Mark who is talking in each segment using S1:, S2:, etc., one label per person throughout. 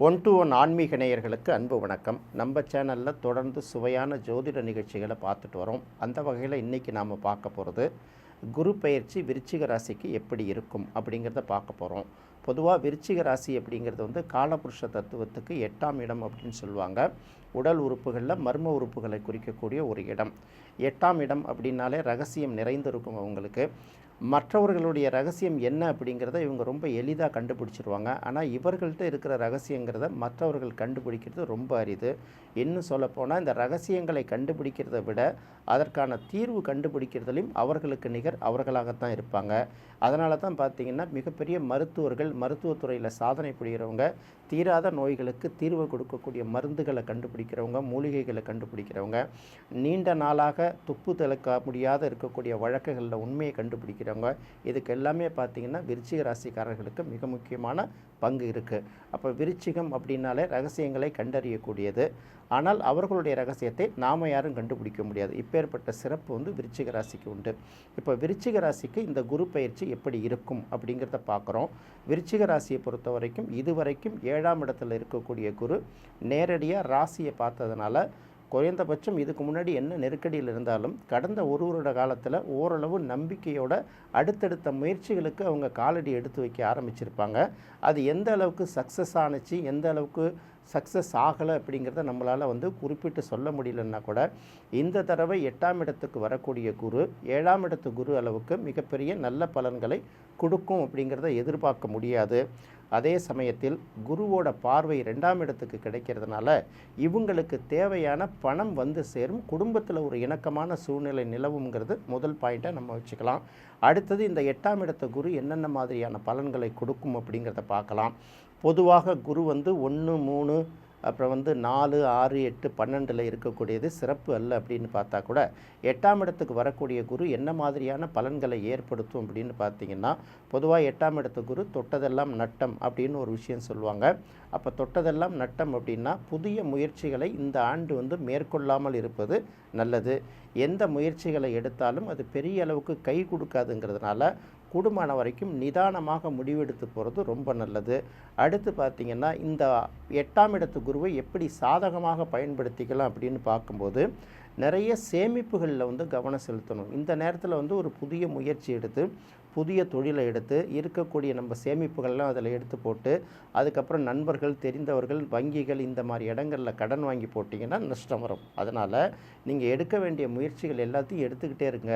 S1: One to one ஆன்மீக நேயர்களுக்கு அன்பு வணக்கம். நம்ம சேனலில் தொடர்ந்து சுவையான ஜோதிட நிகழ்ச்சிகளை பார்த்துட்டு வரோம். அந்த வகையில் இன்றைக்கி நாம் பார்க்க போகிறது குரு பெயர்ச்சி விருச்சிக ராசிக்கு எப்படி இருக்கும் அப்படிங்கிறத பார்க்க போகிறோம். பொதுவாக விருச்சிக ராசி அப்படிங்கிறது காலபுருஷ தத்துவத்துக்கு 8ஆம் இடம் அப்படின்னு சொல்லுவாங்க. உடல் உறுப்புகளில் மர்ம உறுப்புகளை குறிக்கக்கூடிய ஒரு இடம். 8ஆம் இடம் அப்படின்னாலே ரகசியம் நிறைந்திருக்கும். அவங்களுக்கு மற்றவர்களுடைய ரகசியம் என்ன அப்படிங்கிறத இவங்க ரொம்ப எளிதாக கண்டுபிடிச்சிருவாங்க. ஆனால் இவர்கள்ட்ட இருக்கிற ரகசியங்கிறத மற்றவர்கள் கண்டுபிடிக்கிறது ரொம்ப அரிது. இன்னும் சொல்லப்போனால் இந்த ரகசியங்களை கண்டுபிடிக்கிறத விட அதற்கான தீர்வு கண்டுபிடிக்கிறதுலையும் அவர்களுக்கு நிகர் அவர்களாகத்தான் இருப்பாங்க. அதனால தான் பார்த்திங்கன்னா மிகப்பெரிய மருத்துவர்கள், மருத்துவத்துறையில் சாதனை புரிகிறவங்க, தீராத நோய்களுக்கு தீர்வு கொடுக்கக்கூடிய மருந்துகளை கண்டுபிடிக்கிறவங்க, மூலிகைகளை கண்டுபிடிக்கிறவங்க, நீண்ட நாளாக துப்பு தெளிக்க முடியாத இருக்கக்கூடிய வழக்குகளில் உண்மையை கண்டுபிடிக்கிறவங்க, இதுக்கு எல்லாமே பார்த்திங்கன்னா விருச்சிக ராசிக்காரர்களுக்கு மிக முக்கியமான பங்கு இருக்குது. அப்போ விருச்சிகம் அப்படின்னாலே ரகசியங்களை கண்டறியக்கூடியது. ஆனால் அவர்களுடைய ரகசியத்தை நாம் யாரும் கண்டுபிடிக்க முடியாது. இப்பேற்பட்ட சிறப்பு விருச்சிக ராசிக்கு உண்டு. இப்போ விருச்சிக ராசிக்கு இந்த குரு பயிற்சி எப்படி இருக்கும் அப்படிங்கிறத பார்க்குறோம். விருச்சிக ராசியை பொறுத்த வரைக்கும் இதுவரைக்கும் 7ஆம் இடத்துல இருக்கக்கூடிய குரு நேரடியாக ராசியை பார்த்ததுனால குறைந்தபட்சம் இதுக்கு முன்னாடி என்ன நெருக்கடியில் இருந்தாலும் கடந்த ஒரு வருட காலத்தில் ஓரளவு நம்பிக்கையோட அடுத்தடுத்த முயற்சிகளுக்கு அவங்க காலடி எடுத்து வைக்க ஆரம்பிச்சிருப்பாங்க. அது எந்த அளவுக்கு சக்ஸஸ் ஆணுச்சு, எந்த அளவுக்கு சக்ஸஸ் ஆகலை அப்படிங்கிறத நம்மளால் குறிப்பிட்டு சொல்ல முடியலன்னா கூட இந்த தடவை 8ஆம் இடத்துக்கு வரக்கூடிய குரு 7ஆம் இடத்து குரு அளவுக்கு மிகப்பெரிய நல்ல பலன்களை கொடுக்கும் அப்படிங்கிறத எதிர்பார்க்க முடியாது. அதே சமயத்தில் குருவோட பார்வை 2ஆம் இடத்துக்கு கிடைக்கிறதுனால இவங்களுக்கு தேவையான பணம் சேரும். குடும்பத்தில் ஒரு இணக்கமான சூழ்நிலை நிலவுங்கிறது முதல் பாயிண்ட்டாக நம்ம வச்சுக்கலாம். அடுத்தது இந்த 8ஆம் இடத்து குரு என்னென்ன மாதிரியான பலன்களை கொடுக்கும் அப்படிங்கிறத பார்க்கலாம். பொதுவாக குரு 1, 3 அப்புறம் 4, 6, 8, 12 இருக்கக்கூடியது சிறப்பு அல்ல அப்படின்னு பார்த்தா கூட 8ஆம் இடத்துக்கு வரக்கூடிய குரு என்ன மாதிரியான பலன்களை ஏற்படுத்தும் அப்படின்னு பார்த்தீங்கன்னா, பொதுவாக 8ஆம் இடத்து குரு தொட்டதெல்லாம் நட்டம் அப்படின்னு ஒரு விஷயம் சொல்லுவாங்க. அப்போ தொட்டதெல்லாம் நட்டம் அப்படின்னா புதிய முயற்சிகளை இந்த ஆண்டு மேற்கொள்ளாமல் இருப்பது நல்லது. எந்த முயற்சிகளை எடுத்தாலும் அது பெரிய அளவுக்கு கை கொடுக்காதுங்கிறதுனால கூடுமான வரைக்கும் நிதானமாக முடிவெடுத்து போகிறது ரொம்ப நல்லது. அடுத்து பார்த்திங்கன்னா இந்த 8ஆம் இடத்து குருவை எப்படி சாதகமாக பயன்படுத்திக்கலாம் அப்படின்னு பார்க்கும்போது நிறைய சேமிப்புகளில் கவனம் செலுத்தணும். இந்த நேரத்தில் ஒரு புதிய முயற்சி எடுத்து புதிய தொழிலை எடுத்து இருக்கக்கூடிய நம்ம சேமிப்புகள்லாம் அதில் எடுத்து போட்டு அதுக்கப்புறம் நண்பர்கள், தெரிந்தவர்கள், வங்கிகள் இந்த மாதிரி இடங்களில் கடன் வாங்கி போட்டிங்கன்னா நஷ்டம் வரும். அதனால் நீங்கள் எடுக்க வேண்டிய முயற்சிகள் எல்லாத்தையும் எடுத்துக்கிட்டே இருங்க.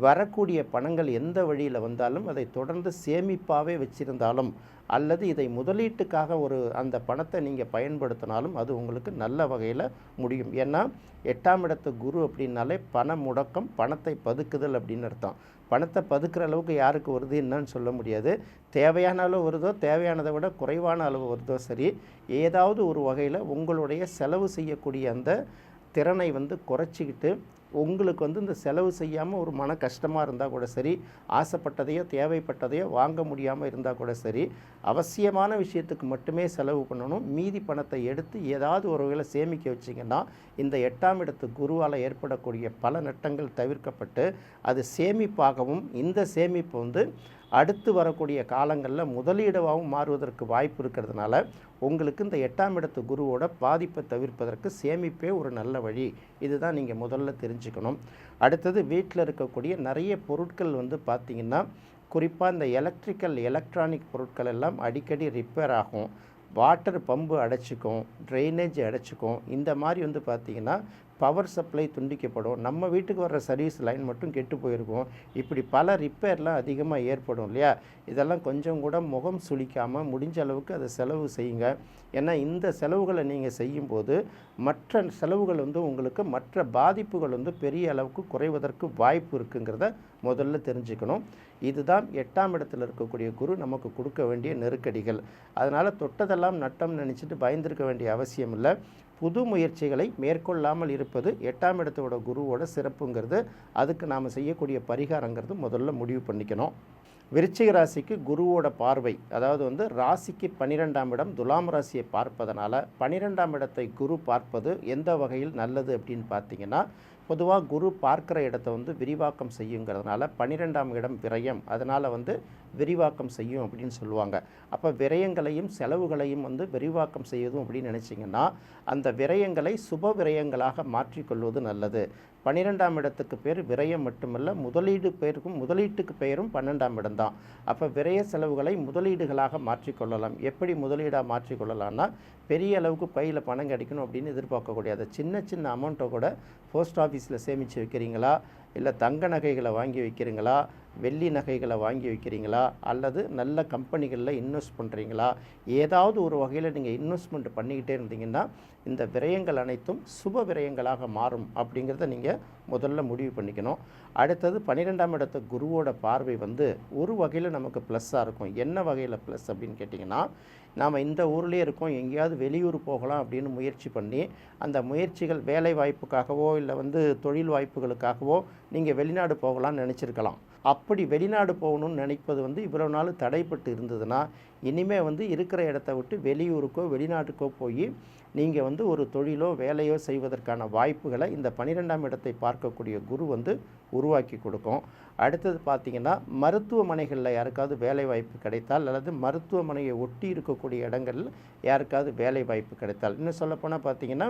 S1: வரக்கூடிய பணங்கள் எந்த வழியில் வந்தாலும் அதை தொடர்ந்து சேமிப்பாகவே வச்சுருந்தாலும் அல்லது இதை முதலீட்டுக்காக அந்த பணத்தை நீங்கள் பயன்படுத்தினாலும் அது உங்களுக்கு நல்ல வகையில் முடியும். ஏன்னா 8ஆம் இடத்து குரு அப்படின்னாலே பண முடக்கம், பணத்தை பதுக்குதல் அப்படின்னு அர்த்தம். பணத்தை பதுக்கிற அளவுக்கு யாருக்கு வருது என்னன்னு சொல்ல முடியாது. தேவையான அளவு வருதோ, தேவையானதை விட குறைவான அளவு வருதோ சரி, ஏதாவது ஒரு வகையில் உங்களுடைய செலவு செய்யக்கூடிய அந்த திறனை குறைச்சிக்கிட்டு உங்களுக்கு இந்த செலவு செய்யாமல் ஒரு மன கஷ்டமாக இருந்தால் கூட சரி, ஆசைப்பட்டதையோ தேவைப்பட்டதையோ வாங்க முடியாமல் இருந்தால் கூட சரி, அவசியமான விஷயத்துக்கு மட்டுமே செலவு பண்ணணும். மீதி பணத்தை எடுத்து ஏதாவது ஒரு வகையில் சேமிக்க வச்சிங்கன்னா இந்த 8ஆம் இடத்து குருவால் ஏற்படக்கூடிய பல நட்டங்கள் தவிர்க்கப்பட்டு அது சேமிப்பாகவும் இந்த சேமிப்பு அடுத்து வரக்கூடிய காலங்களில் முதலீடாகவும் மாறுவதற்கு வாய்ப்பு இருக்கிறதுனால உங்களுக்கு இந்த 8ஆம் இடத்து குருவோட பாதிப்பை தவிர்ப்பதற்கு சேமிப்பே ஒரு நல்ல வழி. இதுதான் நீங்கள் முதல்ல தெரிஞ்சுக்கணும். அடுத்தது வீட்டில் இருக்கக்கூடிய நிறைய பொருட்கள் பார்த்திங்கன்னா குறிப்பாக இந்த எலக்ட்ரானிக் பொருட்கள் எல்லாம் அடிக்கடி ரிப்பேர் ஆகும். வாட்டர் பம்பு அடைச்சிக்கும், ட்ரைனேஜ் அடைச்சிக்கும். இந்த மாதிரி பார்த்திங்கன்னா பவர் சப்ளை துண்டிக்கப்படும். நம்ம வீட்டுக்கு வர்ற சர்வீஸ் லைன் மட்டும் கெட்டு போயிருக்கும். இப்படி பல ரிப்பேர்லாம் அதிகமாக ஏற்படும் இல்லையா? இதெல்லாம் கொஞ்சம் கூட முகம் சுளிக்காமல் முடிஞ்ச அளவுக்கு அதை செலவு செய்யுங்க. ஏன்னா இந்த செலவுகளை நீங்கள் செய்யும்போது மற்ற செலவுகள் உங்களுக்கு மற்ற பாதிப்புகள் பெரிய அளவுக்கு குறைவதற்கு வாய்ப்பு இருக்குங்கிறத முதல்ல தெரிஞ்சுக்கணும். இதுதான் 8ஆம் இடத்துல இருக்கக்கூடிய குரு நமக்கு கொடுக்க வேண்டிய நெருக்கடிகள். அதனால் தொட்டதெல்லாம் நட்டம் நினச்சிட்டு பயந்துருக்க வேண்டிய அவசியம் இல்லை. புது முயற்சிகளை மேற்கொள்ளாமல் இருப்பது 8ஆம் இடத்தோட குருவோட சிறப்புங்கிறது. அதுக்கு நாம் செய்யக்கூடிய பரிகாரங்கிறது முதல்ல முடிவு பண்ணிக்கணும். விருச்சிக ராசிக்கு குருவோட பார்வை, அதாவது ராசிக்கு 12ஆம் இடம் துலாம் ராசியை பார்ப்பதனால 12ஆம் இடத்தை குரு பார்ப்பது எந்த வகையில் நல்லது அப்படின்னு பார்த்தீங்கன்னா, பொதுவாக குரு பார்க்குற இடத்த வந்து விரிவாக்கம் செய்யுங்கிறதுனால 12ஆம் இடம் விரயம், அதனால் வந்து விரிவாக்கம் செய்யும் அப்படின்னு சொல்லுவாங்க. அப்போ விரயங்களையும் செலவுகளையும் வந்து விரிவாக்கம் செய்யணும் அப்படின்னு நினச்சிங்கன்னா அந்த விரயங்களை சுப விரயங்களாக மாற்றிக்கொள்வது நல்லது. 12ஆம் இடத்துக்கு பேர் விரயம் மட்டுமல்ல, முதலீட்டுக்கு பெயரும் 12ஆம் இடம் தான். அப்போ விரய செலவுகளை முதலீடுகளாக மாற்றிக்கொள்ளலாம். எப்படி முதலீடாக மாற்றிக்கொள்ளலாம்னா, பெரிய அளவுக்கு பையில் பணம் கிடைக்கணும் அப்படின்னு எதிர்பார்க்கக்கூடிய அதை சின்ன சின்ன அமௌண்ட்டை கூட போஸ்ட் ஆஃபீஸில் சேமித்து வைக்கிறீங்களா, இல்லை தங்க நகைகளை வாங்கி வைக்கிறீங்களா, வெள்ளி நகைகளை வாங்கி வைக்கிறீங்களா, அல்லது நல்ல கம்பெனிகளில் இன்வெஸ்ட் பண்ணுறீங்களா, ஏதாவது ஒரு வகையில் நீங்கள் இன்வெஸ்ட்மெண்ட் பண்ணிக்கிட்டே இருந்தீங்கன்னா இந்த விரயங்கள் அனைத்தும் சுப விரயங்களாக மாறும் அப்படிங்கிறத நீங்கள் முதல்ல முடிவு பண்ணிக்கணும். அடுத்தது 12ஆம் இடத்து குருவோட பார்வை வந்து ஒரு வகையில் நமக்கு ப்ளஸ்ஸாக இருக்கும். என்ன வகையில் ப்ளஸ் அப்படின்னு கேட்டிங்கன்னா, நாம் இந்த ஊர்லேயே இருக்கோம், எங்கேயாவது வெளியூர் போகலாம் அப்படின்னு முயற்சி பண்ணி அந்த முயற்சிகள் வேலை வாய்ப்புக்காகவோ இல்லை வந்து தொழில் வாய்ப்புகளுக்காகவோ நீங்கள் வெளிநாடு போகலான்னு நினச்சிருக்கலாம். அப்படி வெளிநாடு போகணும்னு நினைப்பது வந்து இவ்வளோ நாள் தடைப்பட்டு இருந்ததுன்னா இனிமேல் வந்து இருக்கிற இடத்த விட்டு வெளியூருக்கோ வெளிநாட்டுக்கோ போய் நீங்கள் வந்து ஒரு தொழிலோ வேலையோ செய்வதற்கான வாய்ப்புகளை இந்த 12ஆம் இடத்தை பார்க்கக்கூடிய குரு வந்து உருவாக்கி கொடுக்கும். அடுத்தது பார்த்திங்கன்னா, மருத்துவமனைகளில் யாருக்காவது வேலை வாய்ப்பு கிடைத்தால் அல்லது மருத்துவமனையை ஒட்டி இருக்கக்கூடிய இடங்களில் யாருக்காவது வேலை வாய்ப்பு கிடைத்தால், இன்னும் சொல்லப்போனால் பார்த்திங்கன்னா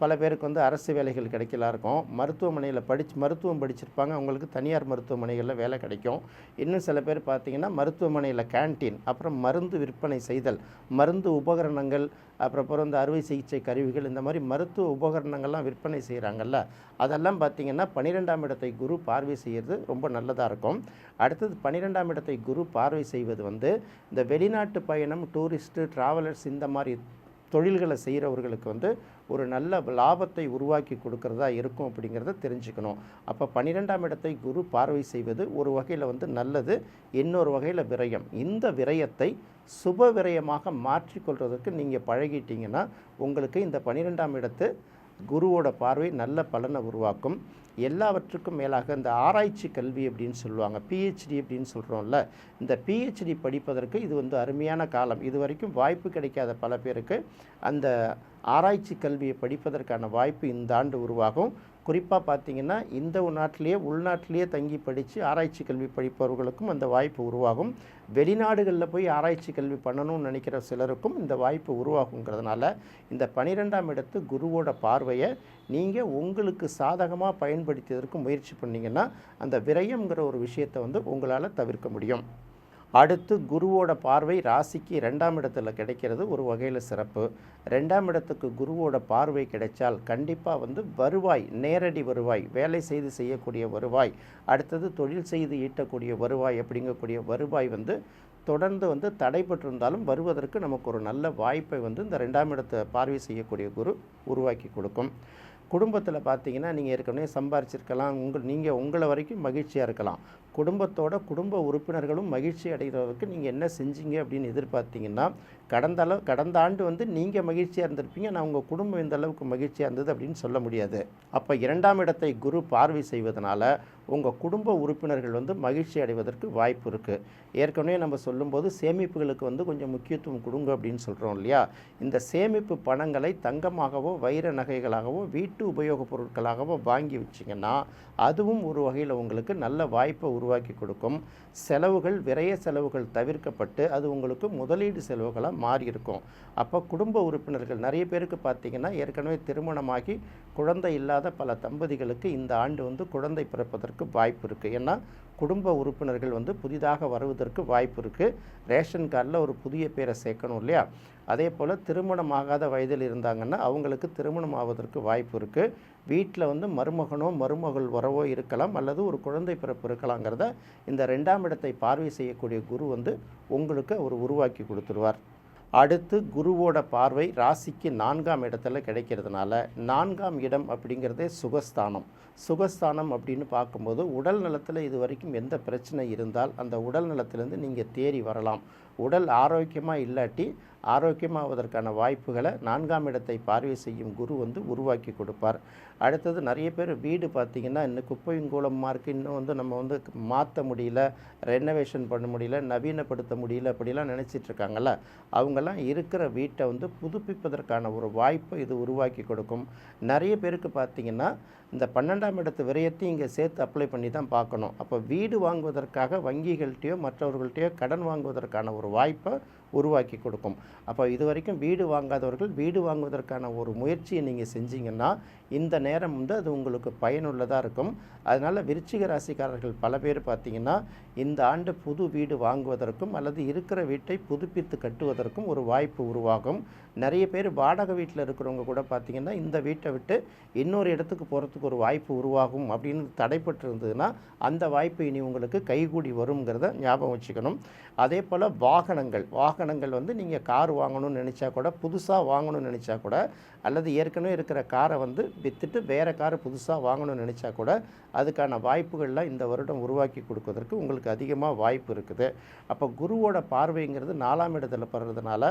S1: பல பேருக்கு வந்து அரசு வேலைகள் கிடைக்கலாம் இருக்கும். மருத்துவமனையில் மருத்துவம் படிச்சிருப்பாங்க, அவங்களுக்கு தனியார் மருத்துவமனைகளில் வேலை கிடைக்கும். இன்னும் சில பேர் பார்த்திங்கன்னா மருத்துவமனையில் கேன்டீன், அப்புறம் மருந்து விற்பனை செய்தல், மருந்து உபகரணங்கள், அப்புறம் இந்த அறுவை சிகிச்சை கருவிகள், இந்த மாதிரி மருத்துவ உபகரணங்கள்லாம் விற்பனை செய்கிறாங்கல்ல, அதெல்லாம் பார்த்திங்கன்னா 12ஆம் இடத்தை குரு பார்வை செய்கிறது ரொம்ப நல்லதாக இருக்கும். அடுத்தது 12ஆம் இடத்தை குரு பார்வை செய்வது வந்து இந்த வெளிநாட்டு பயணம், டூரிஸ்ட்டு, ட்ராவலர்ஸ் இந்த மாதிரி தொழில்களை செய்கிறவர்களுக்கு வந்து ஒரு நல்ல லாபத்தை உருவாக்கி கொடுக்கறதா இருக்கும் அப்படிங்கிறத தெரிஞ்சுக்கணும். அப்போ 12ஆம் இடத்தை குரு பார்வை செய்வது ஒரு வகையில் வந்து நல்லது, இன்னொரு வகையில் விரயம். இந்த விரயத்தை சுப விரயமாக மாற்றிக்கொள்வதற்கு நீங்கள் பழகிட்டீங்கன்னா உங்களுக்கு இந்த 12ஆம் இடத்து குருவோட பார்வை நல்ல பலனை உருவாக்கும். எல்லாவற்றுக்கும் மேலாக இந்த ஆராய்ச்சி கல்வி அப்படின்னு சொல்லுவாங்க, பிஹெச்டி அப்படின்னு சொல்கிறோம்ல, இந்த பிஹெச்டி படிப்பதற்கு இது வந்து அருமையான காலம். இது வரைக்கும் வாய்ப்பு கிடைக்காத பல பேருக்கு அந்த ஆராய்ச்சி கல்வியை படிப்பதற்கான வாய்ப்பு இந்த ஆண்டு உருவாகும். குறிப்பாக பார்த்திங்கன்னா இந்த உள்நாட்டிலேயே தங்கி படித்து ஆராய்ச்சி கல்வி படிப்பவர்களுக்கும் அந்த வாய்ப்பு உருவாகும். வெளிநாடுகளில் போய் ஆராய்ச்சி கல்வி பண்ணணும்னு நினைக்கிற சிலருக்கும் இந்த வாய்ப்பு உருவாகுங்கிறதுனால இந்த 12ஆம் இடத்து குருவோட பார்வையை நீங்கள் உங்களுக்கு சாதகமாக பயன்படுத்தியதற்கு முயற்சி பண்ணிங்கன்னா அந்த விரயம்ங்கிற ஒரு விஷயத்தை வந்து உங்களால் தவிர்க்க முடியும். அடுத்து குருவோட பார்வை ராசிக்கு 2ஆம் இடத்துல கிடைக்கிறது ஒரு வகையில் சிறப்பு. 2ஆம் இடத்துக்கு குருவோட பார்வை கிடைச்சால் கண்டிப்பாக வந்து வருவாய், நேரடி வருவாய், வேலை செய்து செய்யக்கூடிய வருவாய், அடுத்தது தொழில் செய்து ஈட்டக்கூடிய வருவாய் அப்படிங்கக்கூடிய வருவாய் வந்து தொடர்ந்து வந்து தடைபட்டிருந்தாலும் வருவதற்கு நமக்கு ஒரு நல்ல வாய்ப்பை வந்து இந்த 2ஆம் இடத்தை பார்வை செய்யக்கூடிய குரு உருவாக்கி கொடுக்கும். குடும்பத்தில் பார்த்தீங்கன்னா நீங்கள் ஏற்கனவே சம்பாரிச்சிருக்கலாம், நீங்கள் உங்களை வரைக்கும் மகிழ்ச்சியாக இருக்கலாம். குடும்ப உறுப்பினர்களும் மகிழ்ச்சி அடைகிறதுக்கு நீங்கள் என்ன செஞ்சீங்க அப்படின்னு எதிர்பார்த்தீங்கன்னா, கடந்த ஆண்டு வந்து நீங்கள் மகிழ்ச்சியாக இருந்திருப்பீங்க, நான் உங்கள் குடும்பம் இந்த அளவுக்கு மகிழ்ச்சியாக இருந்தது அப்படின்னு சொல்ல முடியாது. அப்போ 2ஆம் இடத்தை குரு பார்வை செய்வதனால உங்கள் குடும்ப உறுப்பினர்கள் வந்து மகிழ்ச்சி அடைவதற்கு வாய்ப்பு இருக்குது. ஏற்கனவே நம்ம சொல்லும்போது சேமிப்புகளுக்கு வந்து கொஞ்சம் முக்கியத்துவம் கொடுங்க அப்படின்னு சொல்கிறோம் இல்லையா. இந்த சேமிப்பு பணங்களை தங்கமாகவோ வைர நகைகளாகவோ வீட்டு உபயோகப் பொருட்களாகவோ வாங்கி வச்சிங்கன்னா அதுவும் ஒரு வகையில் உங்களுக்கு நல்ல வாய்ப்பை உருவாக்கி கொடுக்கும். விரய செலவுகள் தவிர்க்கப்பட்டு அது உங்களுக்கு முதலீடு செலவுகளாக மாறி இருக்கும். அப்போ குடும்ப உறுப்பினர்கள் நிறைய பேருக்கு பார்த்திங்கன்னா ஏற்கனவே திருமணமாகி குழந்தை இல்லாத பல தம்பதிகளுக்கு இந்த ஆண்டு வந்து குழந்தை பிறப்பதற்கு வாய்ப்பு இருக்குது. ஏன்னா குடும்ப உறுப்பினர்கள் வந்து புதிதாக வருவதற்கு வாய்ப்பு இருக்குது. ரேஷன் கார்டில் ஒரு புதிய பேரை சேர்க்கணும் இல்லையா. அதே போல் திருமணம் ஆகாத வயதில் இருந்தாங்கன்னா அவங்களுக்கு திருமணம் ஆவதற்கு வாய்ப்பு இருக்குது. வீட்டில் வந்து மருமகனோ மருமகள் வரவோ இருக்கலாம், அல்லது ஒரு குழந்தை பிறப்பு இருக்கலாங்கிறத இந்த 2ஆம் இடத்தை பார்வை செய்யக்கூடிய குரு வந்து உங்களுக்கு அவர் உருவாக்கி கொடுத்துருவார். அடுத்து குருவோட பார்வை ராசிக்கு 4ஆம் இடத்துல கிடைக்கிறதுனால 4ஆம் இடம் அப்படிங்கிறதே சுகஸ்தானம் அப்படின்னு பார்க்கும்போது உடல் நலத்தில் இது வரைக்கும் எந்த பிரச்சனை இருந்தால் அந்த உடல் நலத்திலேருந்து நீங்கள் தேறி வரலாம். உடல் ஆரோக்கியமாக இல்லாட்டி ஆரோக்கியமாவதற்கான வாய்ப்புகளை 4ஆம் இடத்தை பார்வை செய்யும் குரு வந்து உருவாக்கி கொடுப்பார். அடுத்தது நிறைய பேர் வீடு பார்த்திங்கன்னா இன்னும் குப்பையும் கூலமாக இருக்குது, இன்னும் வந்து நம்ம வந்து மாற்ற முடியல, ரெனோவேஷன் பண்ண முடியல, நவீனப்படுத்த முடியல அப்படிலாம் நினச்சிட்ருக்காங்கல்ல, அவங்கெல்லாம் இருக்கிற வீட்டை வந்து புதுப்பிப்பதற்கான ஒரு வாய்ப்பை இது உருவாக்கி கொடுக்கும். நிறைய பேருக்கு பார்த்திங்கன்னா இந்த 12ஆம் இடத்து விரயத்தையும் இங்கே சேர்த்து அப்ளை பண்ணி தான் பார்க்கணும். அப்போ வீடு வாங்குவதற்காக வங்கிகள்கிட்டையோ மற்றவர்கள்ட்டையோ கடன் வாங்குவதற்கான ஒரு வாய்ப்பை உருவாக்கி கொடுக்கும். அப்போ இது வரைக்கும் வீடு வாங்காதவர்கள் வீடு வாங்குவதற்கான ஒரு முயற்சியை நீங்கள் செஞ்சீங்கன்னா இந்த நேரம் வந்து அது உங்களுக்கு பயனுள்ளதாக இருக்கும். அதனால் விருச்சிக ராசிக்காரர்கள் பல பேர் பார்த்திங்கன்னா இந்த ஆண்டு புது வீடு வாங்குவதற்கும் அல்லது இருக்கிற வீட்டை புதுப்பித்து கட்டுவதற்கும் ஒரு வாய்ப்பு உருவாகும். நிறைய பேர் வாடகை வீட்டில் இருக்கிறவங்க கூட பார்த்திங்கன்னா இந்த வீட்டை விட்டு இன்னொரு இடத்துக்கு போகிறதுக்கு ஒரு வாய்ப்பு உருவாகும் அப்படின்னு தடைப்பட்டு இருந்ததுன்னா அந்த வாய்ப்பு இனி உங்களுக்கு கைகூடி வருங்கிறத ஞாபகம் வச்சுக்கணும். அதே போல் வாகனங்கள் வந்து நீங்கள் கார் வாங்கணும்னு நினச்சா கூட, புதுசாக வாங்கணும்னு நினச்சா கூட, அல்லது ஏற்கனவே இருக்கிற காரை வந்து விற்றுட்டு வேறு காரை புதுசாக வாங்கணும்னு நினச்சா கூட அதுக்கான வாய்ப்புகள்லாம் இந்த வருடம் உருவாக்கி கொடுப்பதற்கு உங்களுக்கு அதிகமாக வாய்ப்பு இருக்குது. அப்போ குருவோட பார்வைங்கிறது 4ஆம் இடத்துல படுறதுனால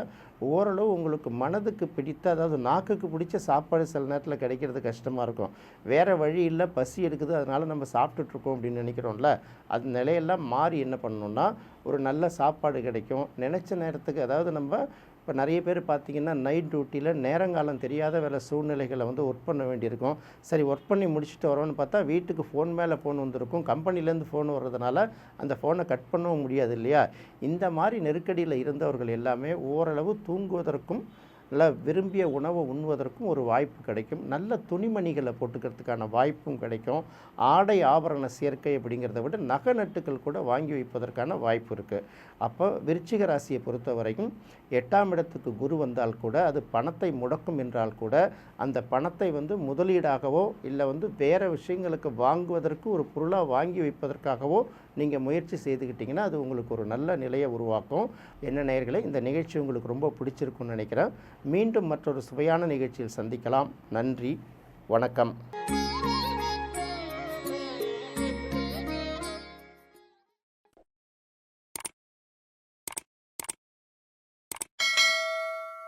S1: ஓரளவு உங்களுக்கு மனதுக்கு பிடித்த, அதாவது நாக்குக்கு பிடிச்ச சாப்பாடு சில நேரத்தில் கிடைக்கிறது கஷ்டமாக இருக்கும். வேறு வழி இல்லை, பசி எடுக்குது, அதனால் நம்ம சாப்பிட்டுட்ருக்கோம் அப்படின்னு நினைக்கிறோம்ல, அது நிலையெல்லாம் மாறி என்ன பண்ணணுன்னா ஒரு நல்ல சாப்பாடு கிடைக்கும் நினச்ச நேரத்துக்கு. அதாவது நம்ம இப்போ நிறைய பேர் பார்த்திங்கன்னா நைட் டியூட்டியில் நேரங்காலம் தெரியாத வேலை சூழ்நிலைகளை வந்து ஒர்க் பண்ண வேண்டியிருக்கும். சரி, ஒர்க் பண்ணி முடிச்சுட்டு வரோன்னு பார்த்தா வீட்டுக்கு ஃபோன் மேலே ஃபோன் வந்திருக்கும், கம்பெனிலேருந்து ஃபோன் வர்றதுனால அந்த ஃபோனை கட் பண்ணவும் முடியாது இல்லையா? இந்த மாதிரி நெருக்கடியில் இருந்தவர்கள் எல்லாமே ஓரளவு தூங்குவதற்கும் நல்லா விரும்பிய உணவை உண்ணுவதற்கும் ஒரு வாய்ப்பு கிடைக்கும். நல்ல துணிமணிகளை போட்டுக்கிறதுக்கான வாய்ப்பும் கிடைக்கும். ஆடை ஆபரண சேர்க்கை அப்படிங்கிறத விட நகை நட்டுக்கள் கூட வாங்கி வைப்பதற்கான வாய்ப்பு இருக்குது. அப்போ விருச்சிக ராசியை பொறுத்த வரைக்கும் 8ஆம் இடத்துக்கு குரு வந்தால் கூட அது பணத்தை முடக்கும் என்றால் கூட அந்த பணத்தை வந்து முதலீடாகவோ இல்லை வந்து வேறு விஷயங்களுக்கு வாங்குவதற்கு ஒரு பொருளாக வாங்கி வைப்பதற்காகவோ நீங்கள் முயற்சி செய்துக்கிட்டிங்கன்னா அது உங்களுக்கு ஒரு நல்ல நிலையை உருவாக்கும். என்ன நேயர்களே, இந்த நிகழ்ச்சி உங்களுக்கு ரொம்ப பிடிச்சிருக்குன்னு நினைக்கிறேன். மீண்டும் மற்றொரு சுவையான நிகழ்ச்சியில் சந்திக்கலாம். நன்றி, வணக்கம்.